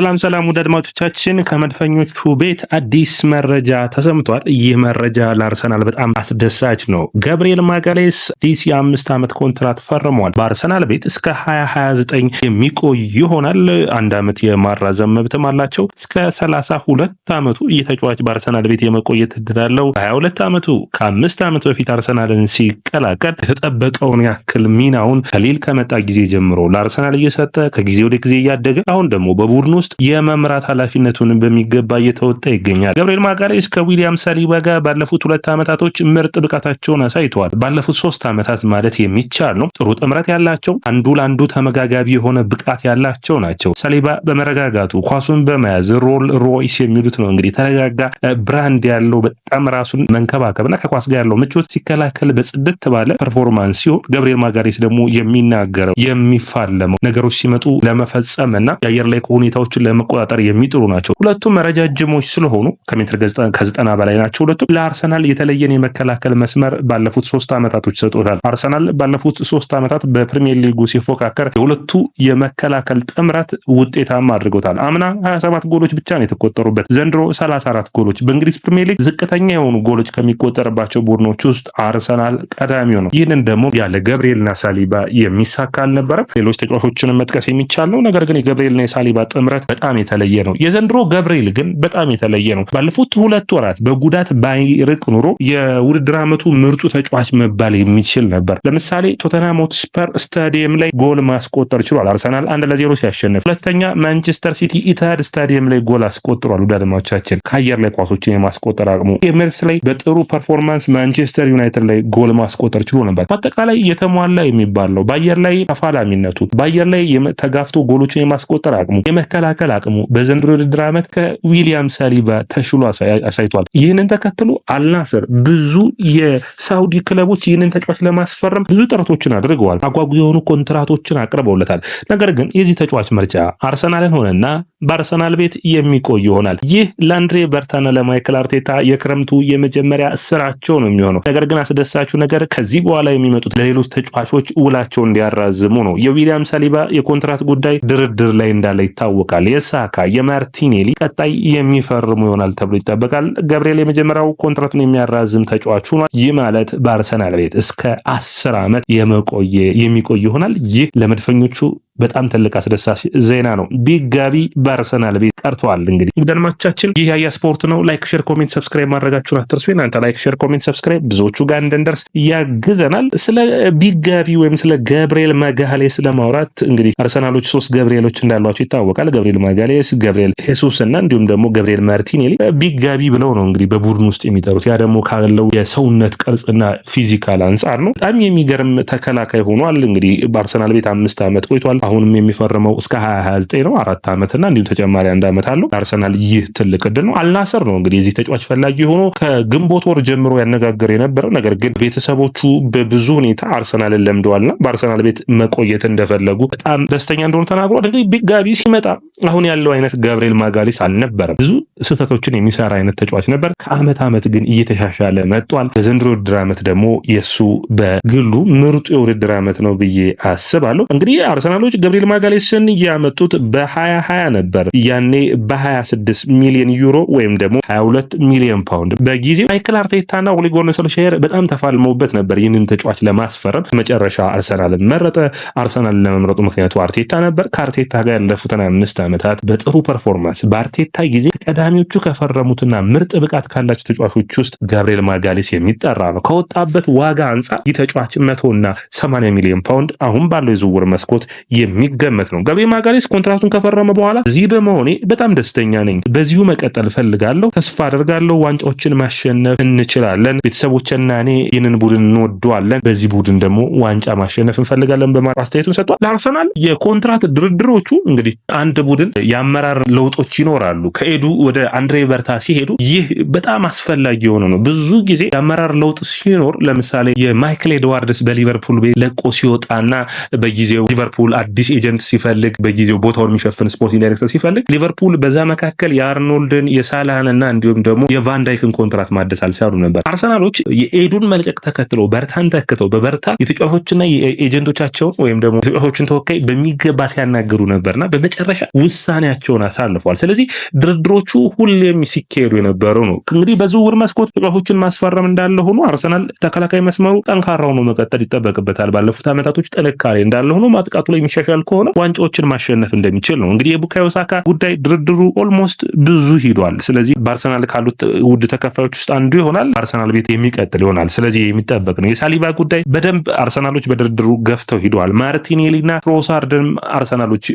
ሰላም ውድ አድማጮቻችን ከመድፈኞቹ ቤት አዲስ መረጃ ተሰምቷል። ይህ መረጃ ለአርሰናል በጣም አስደሳች ነው። ገብርኤል ማጋሌስ አዲስ የ5 ዓመት ኮንትራት ፈርሟል። በአርሰናል ቤት እስከ 2029 የሚቆይ ይሆናል። 1 ዓመት የማራዘም መብትም አላቸው። እስከ 32 ዓመቱ እየተጫዋች በአርሰናል ቤት የመቆየት እድል አለው። 22 ዓመቱ ከ5 ዓመት በፊት አርሰናልን ሲቀላቀል የተጠበቀውን ያክል ሚናውን ከሊል ከመጣ ጊዜ ጀምሮ ለአርሰናል እየሰጠ ከጊዜ ወደ ጊዜ እያደገ አሁን ደግሞ በቡድን ውስጥ የመምራት ኃላፊነቱን በሚገባ እየተወጣ ይገኛል። ገብርኤል ማጋሌስ ከዊሊያም ሳሊባ ጋር ባለፉት 2 ዓመታቶች ምርጥ ብቃታቸውን አሳይተዋል። ባለፉት 3 ዓመታት ማለት የሚቻል ነው። ጥሩ ጥምረት ያላቸው፣ አንዱ ለአንዱ ተመጋጋቢ የሆነ ብቃት ያላቸው ናቸው። ሳሊባ በመረጋጋቱ ኳሱን በመያዝ ሮል ሮይስ የሚሉት ነው እንግዲህ ተረጋጋ ብራንድ ያለው በጣም ራሱን መንከባከብና ከኳስ ጋር ያለው ምቾት ሲከላከል በጽድት ባለ ፐርፎርማንስ ሲሆን ገብርኤል ማጋሌስ ደግሞ የሚናገረው የሚፋለመው ነገሮች ሲመጡ ለመፈጸምና የአየር ላይ ሁኔታዎችን ለመቆጣጠር የሚጥሩ ናቸው። ሁለቱም ረጃጅሞች ስለሆኑ ከሜትር ከ90 በላይ ናቸው። ሁለቱም ለአርሰናል የተለየን የመከላከል መስመር ባለፉት 3 ዓመታቶች ሰጥቶታል። አርሰናል ባለፉት 3 ዓመታት በፕሪሚየር ሊጉ ሲፎካከር የሁለቱ የመከላከል ጥምረት ውጤታማ አድርጎታል። አምና 27 ጎሎች ብቻ ነው የተቆጠሩበት። ዘንድሮ 34 ጎሎች። በእንግሊዝ ፕሪሚየር ሊግ ዝቅተኛ የሆኑ ጎሎች ከሚቆጠርባቸው ቡድኖች ውስጥ አርሰናል ቀዳሚው ነው። ይህንን ደግሞ ያለ ገብርኤልና ሳሊባ የሚሳካ አልነበረም። ሌሎች ተጫዋቾችን መጥቀስ የሚቻል ነው። ነገር ግን የገብርኤልና የሳሊባ ጥምረት በጣም የተለየ ነው። የዘንድሮ ገብርኤል ግን በጣም የተለየ ነው። ባለፉት 2 ወራት በጉዳት ባይርቅ ኑሮ የውድድር ዓመቱ ምርጡ ተጫዋች መባል የሚችል ነበር። ለምሳሌ ቶተንሃም ሆትስፐር ስታዲየም ላይ ጎል ማስቆጠር ችሏል። አርሰናል 1-0 ሲያሸንፍ። ሁለተኛ ማንቸስተር ሲቲ ኢታድ ስታዲየም ላይ ጎል አስቆጥሯል። ውድ አድማጮቻችን ከአየር ላይ ኳሶችን የማስቆጠር አቅሙ ኤምሬትስ ላይ በጥሩ ፐርፎርማንስ ማንቸስተር ዩናይትድ ላይ ጎል ማስቆጠር ችሎ ነበር። በአጠቃላይ የተሟላ የሚባለው በአየር ላይ ተፋላሚነቱ፣ በአየር ላይ ተጋፍቶ ጎሎችን የማስቆጠር አቅሙ፣ የመከላከል አቅሙ በዘንድሮ ውድድር ዓመት ከዊሊያም ሳሊባ ተሽሎ አሳይቷል። ይህንን ተከትሎ አልናስር ብዙ የሳውዲ ክለቦች ይህንን ተጫዋች ለማስፈረም ብዙ ጥረቶችን አድርገዋል። አጓጉ የሆኑ ኮንትራቶችን አቅርበውለታል። ነገር ግን የዚህ ተጫዋች ምርጫ አርሰናልን ሆነና በአርሰናል ቤት የሚቆይ ይሆናል። ይህ ለአንድሬ በርታና ለማይክል አርቴታ የክረምቱ የመጀመሪያ ስራቸው ነው የሚሆነው። ነገር ግን አስደሳቹ ነገር ከዚህ በኋላ የሚመጡት ለሌሎች ተጫዋቾች ውላቸውን እንዲያራዝሙ ነው። የዊሊያም ሳሊባ የኮንትራት ጉዳይ ድርድር ላይ እንዳለ ይታወቃል። የሳካ የማርቲኔሊ ቀጣይ የሚፈርሙ ይሆናል ተብሎ ይጠበቃል። ገብርኤል የመጀመሪያው ኮንትራቱን የሚያራዝም ተጫዋች ሆኗል። ይህ ማለት በአርሰናል ቤት እስከ 10 ዓመት የሚቆይ ይሆናል። ይህ ለመድፈኞቹ በጣም ትልቅ አስደሳች ዜና ነው። ቢግ ጋቢ በአርሰናል ቤት ቀርቷል። እንግዲህ አድማጮቻችን ይህ ያያ ስፖርት ነው። ላይክ፣ ሼር፣ ኮሜንት ሰብስክራይብ ማድረጋችሁን አትርሱ። እናንተ ላይክ፣ ሼር፣ ኮሜንት ሰብስክራይብ ብዙዎቹ ጋር እንድንደርስ ያግዘናል። ስለ ቢግ ጋቢ ወይም ስለ ገብርኤል ማጋሌስ ለማውራት እንግዲህ አርሰናሎች 3 ገብርኤሎች እንዳሏቸው ይታወቃል። ገብርኤል ማጋሌስ፣ ገብርኤል ሄሱስ እና እንዲሁም ደግሞ ገብርኤል ማርቲኔሊ ቢግ ጋቢ ብለው ነው እንግዲህ በቡድን ውስጥ የሚጠሩት። ያ ደግሞ ካለው የሰውነት ቅርጽና ፊዚካል አንጻር ነው። በጣም የሚገርም ተከላካይ ሆኗል። እንግዲህ በአርሰናል ቤት 5 ዓመት ቆይቷል። አሁንም የሚፈርመው እስከ 2029 ነው። 4 ዓመትና እንዲሁም ተጨማሪ 1 ዓመት አለው። አርሰናል ይህ ትልቅ እድል ነው። አልናስር ነው እንግዲህ የዚህ ተጫዋች ፈላጊ ሆኖ ከግንቦት ወር ጀምሮ ያነጋገር የነበረው። ነገር ግን ቤተሰቦቹ በብዙ ሁኔታ አርሰናልን ለምደዋልና በአርሰናል ቤት መቆየት እንደፈለጉ በጣም ደስተኛ እንደሆኑ ተናግሯል። እንግዲህ ቢግ ጋቢ ሲመጣ አሁን ያለው አይነት ገብርኤል ማጋሌስ አልነበረም። ብዙ ስህተቶችን የሚሰራ አይነት ተጫዋች ነበር። ከዓመት ዓመት ግን እየተሻሻለ መጥቷል። በዘንድሮ ውድድር ዓመት ደግሞ የሱ በግሉ ምርጡ የውድድር ዓመት ነው ብዬ አስባለሁ። እንግዲህ አርሰናሎች ገብርኤል ማጋሌስን ያመጡት በ2020 ነበር። ያኔ በ26 ሚሊዮን ዩሮ ወይም ደግሞ 22 ሚሊዮን ፓውንድ። በጊዜው ማይክል አርቴታና ኦሌ ጉናር ሶልሻየር በጣም ተፋልመውበት ነበር ይህንን ተጫዋች ለማስፈረም። መጨረሻ አርሰናልን መረጠ። አርሰናልን ለመምረጡ ምክንያቱ አርቴታ ነበር። ከአርቴታ ጋር ያለፉትን 5 ዓመታት በጥሩ ፐርፎርማንስ በአርቴታ ጊዜ ቀዳሚዎቹ ከፈረሙትና ምርጥ ብቃት ካላቸው ተጫዋቾች ውስጥ ገብርኤል ማጋሌስ የሚጠራ ነው። ከወጣበት ዋጋ አንጻር ይህ ተጫዋች 180 ሚሊዮን ፓውንድ አሁን ባለው የዝውውር መስኮት የሚገመት ነው። ገብርኤል ማጋሌስ ኮንትራቱን ከፈረመ በኋላ እዚህ በመሆኔ በጣም ደስተኛ ነኝ። በዚሁ መቀጠል ፈልጋለሁ። ተስፋ አደርጋለሁ ዋንጫዎችን ማሸነፍ እንችላለን። ቤተሰቦችና እኔ ይህንን ቡድን እንወደዋለን። በዚህ ቡድን ደግሞ ዋንጫ ማሸነፍ እንፈልጋለን በማለት አስተያየቱን ሰጥቷል። ለአርሰናል የኮንትራት ድርድሮቹ እንግዲህ አንድ ቡድን የአመራር ለውጦች ይኖራሉ። ከኤዱ ወደ አንድሬ በርታ ሲሄዱ ይህ በጣም አስፈላጊ የሆነ ነው። ብዙ ጊዜ የአመራር ለውጥ ሲኖር ለምሳሌ የማይክል ኤድዋርድስ በሊቨርፑል ቤት ለቆ ሲወጣና በጊዜው ሊቨርፑል አዲስ ኤጀንት ሲፈልግ በጊዜው ቦታውን የሚሸፍን ስፖርቲንግ ዳይሬክተር ሲፈልግ ሊቨርፑል በዛ መካከል የአርኖልድን የሳላህንና እንዲሁም ደግሞ የቫንዳይክን ኮንትራት ማደስ አልቻሉ ነበር። አርሰናሎች የኤዱን መልቀቅ ተከትለው በርታን ተክተው በበርታ የተጫዋቾችና የኤጀንቶቻቸውን ወይም ደግሞ የተጫዋቾችን ተወካይ በሚገባ ሲያናገሩ ነበርና በመጨረሻ ውሳኔያቸውን አሳልፈዋል። ስለዚህ ድርድሮቹ ሁሌም ሲካሄዱ የነበረው ነው። እንግዲህ በዝውውር መስኮት ተጫዋቾችን ማስፈረም እንዳለ ሆኖ አርሰናል ተከላካይ መስመሩ ጠንካራ ሆኖ መቀጠል ይጠበቅበታል። ባለፉት ዓመታቶች ጥንካሬ እንዳለ ሆኖ ማጥቃቱ ላይ የሚሻሻል ከሆነ ዋንጫዎችን ማሸነፍ እንደሚችል ነው። እንግዲህ የቡካዮ ሳካ ጉዳይ ድርድሩ ኦልሞስት ብዙ ሂዷል። ስለዚህ በአርሰናል ካሉት ውድ ተከፋዮች ውስጥ አንዱ ይሆናል። አርሰናል ቤት የሚቀጥል ይሆናል። ስለዚህ የሚጠበቅ ነው። የሳሊባ ጉዳይ በደንብ አርሰናሎች በድርድሩ ገፍተው ሂደዋል። ማርቲኔሊና ትሮሳርድን አርሰናሎች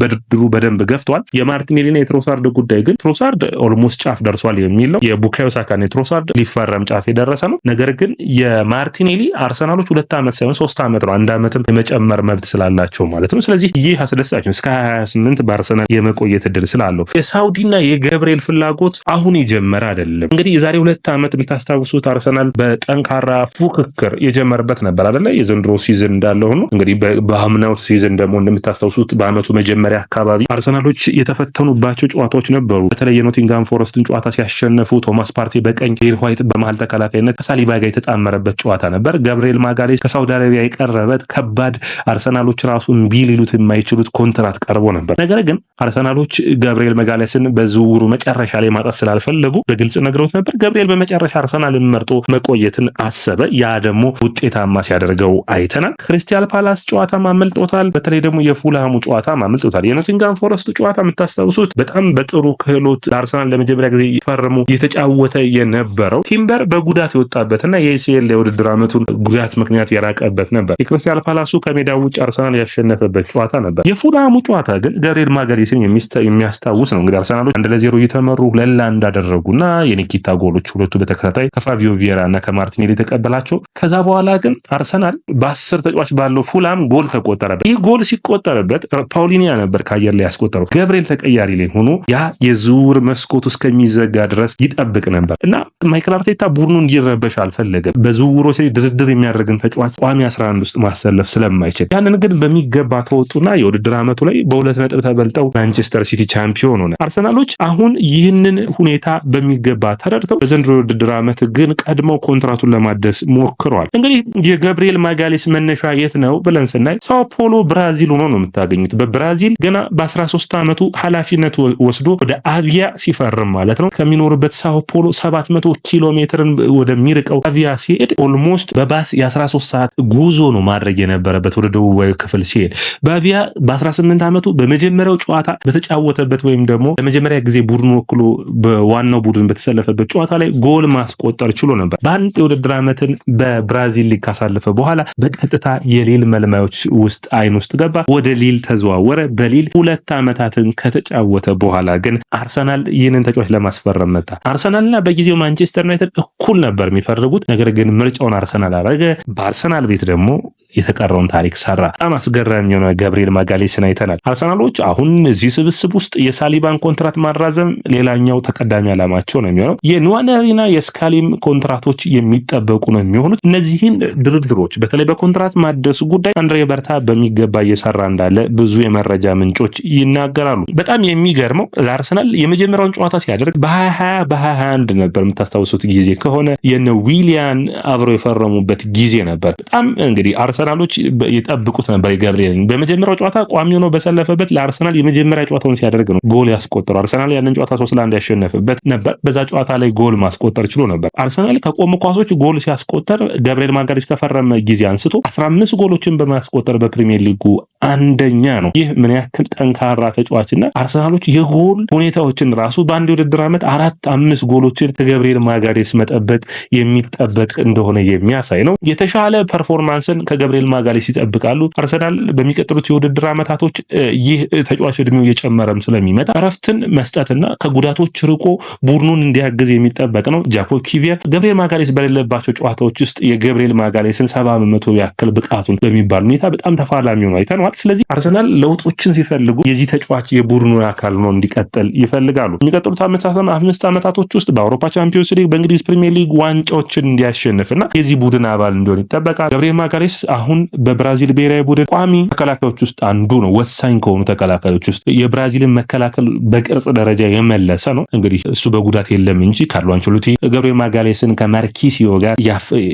በድርድሩ በደንብ ገፍተዋል። የማርቲኔሊና የትሮሳርድ ጉዳይ ግን ትሮሳርድ ኦልሞስት ጫፍ ደርሷል የሚል ነው። የቡካዮ ሳካና የትሮሳርድ ሊፈረም ጫፍ የደረሰ ነው። ነገር ግን የማርቲኔሊ አርሰናሎች 2 ዓመት ሳይሆን 3 ዓመት ነው፣ 1 ዓመትም የመጨመር መብት ስላላቸው ማለት ነው። ስለዚህ ይህ አስደሳች ነው። እስከ 28 በአርሰናል የመቆየት እድል ስላለው የሳውዲና የገብርኤል ፍላጎት አሁን የጀመረ አይደለም። እንግዲህ የዛሬ 2 ዓመት የምታስታውሱት አርሰናል በጠንካራ ፉክክር የጀመረበት ነበር አይደለ? የዘንድሮ ሲዝን እንዳለ ሆኖ እንግዲህ በአምናው ሲዝን ደግሞ እንደምታስታውሱት በአመቱ መጀመሪያ አካባቢ አርሰናሎች የተፈተኑባቸው ጨዋታዎች ነበሩ። በተለይ የኖቲንጋም ፎረስትን ጨዋታ ሲያሸነፉ ቶማስ ፓርቴ በቀኝ ቤል ዋይት በመሃል ተከላካይነት ከሳሊባ ጋር የተጣመረበት ጨዋታ ነበር። ገብርኤል ማጋሌስ ከሳውዲ አረቢያ የቀረበት ከባድ አርሰናሎች ራሱ እምቢ ሊሉት የማይችሉት ኮንትራት ቀርቦ ነበር። ነገር ግን አርሰናሎች ገብርኤል ማጋሌስን በዝውውሩ መጨረሻ ላይ ማጣት ስላልፈለጉ በግልጽ ነግረውት ነበር። ገብርኤል በመጨረሻ አርሰናልን መርጦ መቆየትን አሰበ። ያ ደግሞ ውጤታማ ሲያደርገው አይተናል። ክሪስታል ፓላስ ጨዋታ ማመልጦታል። በተለይ ደግሞ የፉልሃሙ ጨዋታ ማመልጦታል። የኖቲንጋም ፎረስት ጨዋታ የምታስታውሱት በጣም በጥሩ ክህሎት ለአርሰናል ለመጀመሪያ ጊዜ ፈርሙ የተጫወተ የነበረው ቲምበር በጉዳት የወጣበትና የኤሲኤል የውድድር ዓመቱን ጉዳት ምክንያት የራቀበት ነበር። የክሪስታል ፓላሱ ከሜዳው ውጭ አርሰናል ያሸነፈበት ጨዋታ ነበር። የፉልሃሙ ጨዋታ ግን ገብርኤል ማጋሌስን የሚያስታውስ ነው። እንግዲህ አርሰናሎች 1-0 እየተመሩ 2-1 እንዳደረጉና የኒኪታ ጎሎች ሁለቱ በተከታታይ ከፋቢዮ ቪዬራ እና ከማርቲኔሊ የተቀበላቸው። ከዛ በኋላ ግን አርሰናል በ10 ተጫዋች ባለው ፉልሃም ጎል ተቆጠረበት። ይህ ጎል ሲቆጠርበት ፓውሊኒያ ነበር ከአየር ላይ ያስቆጠረው። ገብርኤል ተቀያሪ ላይ ሆኖ ያ የዝውውር መስኮቱ እስከሚዘጋ ድረስ ይጠብቅ ነበር እና ማይክል አርቴታ ቡድኑ እንዲረበሽ አልፈለገም። በዝውውሮች ላይ ድርድር የሚያደርግን ተጫዋች ቋሚ 11 ውስጥ ማሰለፍ ስለማይችል ያንን ግን በሚገባ ተወጡና የውድድር ዓመቱ ላይ በ2 ነጥብ ተበልጠው ማንቸስተር ሲቲ ቻምፒዮን ሆነ። አርሰናሎች አሁን ይህንን ሁኔታ በሚገባ ተረድተው በዘንድሮ የውድድር ዓመት ግን ቀድመው ኮንትራቱን ለማደስ ሞክረዋል። እንግዲህ የገብርኤል ማጋሌስ መነሻ የት ነው ብለን ስናይ ሳኦ ፖሎ ብራዚል ሆኖ ነው የምታገኙት። በብራዚል ገና በ13 ዓመቱ ኃላፊነት ወስዶ ወደ አቪያ ሲፈርም ማለት ነው ከሚኖርበት ሳኦ ፖሎ 700 ኪሎ ሜትርን ወደሚርቀው አቪያ ሲሄድ ኦልሞስት በባስ የ13 ሰዓት ጉዞ ነው ማድረግ የነበረበት ወደ ደቡባዊ ክፍል ሲሄድ። በአቪያ በ18 ዓመቱ በመጀመሪያው ጨዋታ በተጫወተበት ወይም ደግሞ ለመጀመሪያ ጊዜ ቡድኑ ወክሎ በዋናው ቡድን በተሰለፈበት ጨዋታ ላይ ጎል ማስቆጠር ችሎ ነበር። በአንድ የውድድር ዓመትን በብራዚል ሊግ ካሳለፈ በኋላ በቀጥታ የሊል መልማዮች ውስጥ አይን ውስጥ ገባ። ወደ ሊል ተዘዋወረ። በሊል 2 ዓመታትን ከተጫወተ በኋላ ግን አርሰናል ይህንን ተጫዋች ለማስፈረም መጣ። አርሰናልና በጊዜው ማንቸስተር ዩናይትድ እኩል ነበር የሚፈልጉት። ነገር ግን ምርጫውን አርሰናል አረገ። በአርሰናል ቤት ደግሞ የተቀረውን ታሪክ ሰራ። በጣም አስገራሚ የሆነ ገብርኤል ማጋሌስን አይተናል። አርሰናሎች አሁን እዚህ ስብስብ ውስጥ የሳሊባን ኮንትራት ማራዘም ሌላኛው ተቀዳሚ ዓላማቸው ነው የሚሆነው። የንዋነሪና የስካሊም ኮንትራቶች የሚጠበቁ ነው የሚሆኑት። እነዚህን ድርድሮች በተለይ በኮንትራት ማደሱ ጉዳይ አንድሬ በርታ በሚገባ እየሰራ እንዳለ ብዙ የመረጃ ምንጮች ይናገራሉ። በጣም የሚገርመው ለአርሰናል የመጀመሪያውን ጨዋታ ሲያደርግ በ2020 በ2021 ነበር የምታስታውሱት ጊዜ ከሆነ የነ ዊሊያን አብረው የፈረሙበት ጊዜ ነበር። በጣም እንግዲህ አርሰናሎች ይጠብቁት ነበር። የገብርኤልን በመጀመሪያው ጨዋታ ቋሚ ሆኖ በሰለፈበት ለአርሰናል የመጀመሪያ ጨዋታውን ሲያደርግ ነው ጎል ያስቆጠረው። አርሰናል ያንን ጨዋታ 3-1 ያሸነፈበት ነበር። በዛ ጨዋታ ላይ ጎል ማስቆጠር ችሎ ነበር። አርሰናል ከቆሙ ኳሶች ጎል ሲያስቆጠር ገብርኤል ማጋሌስ ከፈረመ ጊዜ አንስቶ 15 ጎሎችን በማስቆጠር በፕሪሚየር ሊጉ አንደኛ ነው። ይህ ምን ያክል ጠንካራ ተጫዋችና አርሰናሎች የጎል ሁኔታዎችን ራሱ በአንድ የውድድር ዓመት 4-5 ጎሎችን ከገብርኤል ማጋሌስ መጠበቅ የሚጠበቅ እንደሆነ የሚያሳይ ነው። የተሻለ ፐርፎርማንስን ገብርኤል ማጋሌስ ይጠብቃሉ። አርሰናል በሚቀጥሉት የውድድር ዓመታቶች ይህ ተጫዋች እድሜው እየጨመረም ስለሚመጣ እረፍትን መስጠትና ከጉዳቶች ርቆ ቡድኑን እንዲያግዝ የሚጠበቅ ነው። ጃኮብ ኪቪየር ገብርኤል ማጋሌስ በሌለባቸው ጨዋታዎች ውስጥ የገብርኤል ማጋሌስን 70% ያክል ብቃቱን በሚባል ሁኔታ በጣም ተፋላሚ ሆኖ አይተነዋል። ሆኗል። ስለዚህ አርሰናል ለውጦችን ሲፈልጉ የዚህ ተጫዋች የቡድኑ አካል ነው እንዲቀጥል ይፈልጋሉ። የሚቀጥሉት 5 ዓመታቶች ውስጥ በአውሮፓ ቻምፒዮንስ ሊግ፣ በእንግሊዝ ፕሪሚየር ሊግ ዋንጫዎችን እንዲያሸንፍና የዚህ ቡድን አባል እንዲሆን ይጠበቃል። ገብርኤል ማጋሌስ አሁን በብራዚል ብሔራዊ ቡድን ቋሚ ተከላካዮች ውስጥ አንዱ ነው። ወሳኝ ከሆኑ ተከላካዮች ውስጥ የብራዚልን መከላከል በቅርጽ ደረጃ የመለሰ ነው። እንግዲህ እሱ በጉዳት የለም እንጂ ካርሎ አንቸሎቲ ገብርኤል ማጋሌስን ከማርኪሲዮ ጋር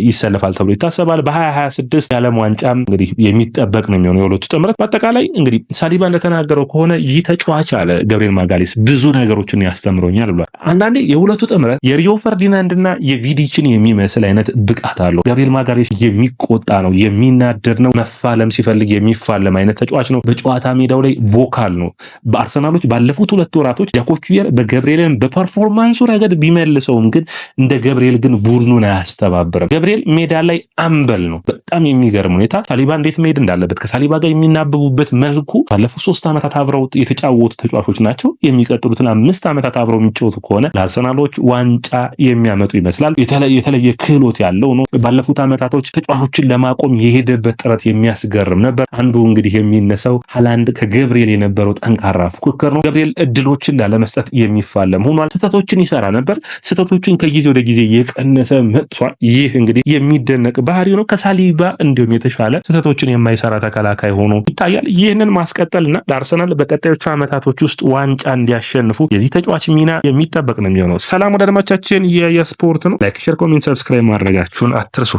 ይሰለፋል ተብሎ ይታሰባል። በ2026 የዓለም ዋንጫም እንግዲህ የሚጠበቅ ነው የሚሆነው የሁለቱ ጥምረት። በአጠቃላይ እንግዲህ ሳሊባ እንደተናገረው ከሆነ ይህ ተጫዋች አለ ገብርኤል ማጋሌስ ብዙ ነገሮችን ያስተምሮኛል ብሏል። አንዳንዴ የሁለቱ ጥምረት የሪዮ ፈርዲናንድና የቪዲችን የሚመስል አይነት ብቃት አለው። ገብርኤል ማጋሌስ የሚቆጣ ነው፣ የሚናደድ ነው፣ መፋለም ሲፈልግ የሚፋለም አይነት ተጫዋች ነው። በጨዋታ ሜዳው ላይ ቮካል ነው። በአርሰናሎች ባለፉት 2 ወራቶች ጃኮብ ኪዊር በገብርኤልን በፐርፎርማንሱ ረገድ ቢመልሰውም ግን እንደ ገብርኤል ግን ቡድኑን አያስተባብርም። ገብርኤል ሜዳ ላይ አምበል ነው። በጣም የሚገርም ሁኔታ ሳሊባ እንዴት መሄድ እንዳለበት ከሳሊባ ጋር የሚናበቡበት መልኩ ባለፉት 3 ዓመታት አብረው የተጫወቱ ተጫዋቾች ናቸው። የሚቀጥሉትን 5 ዓመታት አብረው የሚጫወቱ ከሆነ ለአርሰናሎች ዋንጫ የሚያመጡ ይመስላል። የተለየ ክህሎት ያለው ነው። ባለፉት ዓመታቶች ተጫዋቾችን ለማቆም የሄደበት ጥረት የሚያስገርም ነበር። አንዱ እንግዲህ የሚነሳው ሃላንድ ከገብርኤል የነበረው ጠንካራ ፉክክር ነው። ገብርኤል እድሎችን ላለመስጠት የሚፋለም ሆኗል። ስህተቶችን ይሰራ ነበር። ስህተቶችን ከጊዜ ወደ ጊዜ የቀነሰ መጥቷል። ይህ እንግዲህ የሚደነቅ ባህሪ ነው። ከሳሊባ እንዲሁም የተሻለ ስህተቶችን የማይሰራ ተከላካይ ሆኖ ይታያል። ይህንን ማስቀጠልና ለአርሰናል በቀጣዮቹ ዓመታቶች ውስጥ ዋንጫ እንዲያሸንፉ የዚህ ተጫዋች ሚና የሚጠበቅ ነው የሚሆነው። ሰላም ወደ አድማጮቻችን የስፖርት ነው። ላይክ፣ ሼር፣ ኮሜንት፣ ሰብስክራይብ ማድረጋችሁን አትርሱ።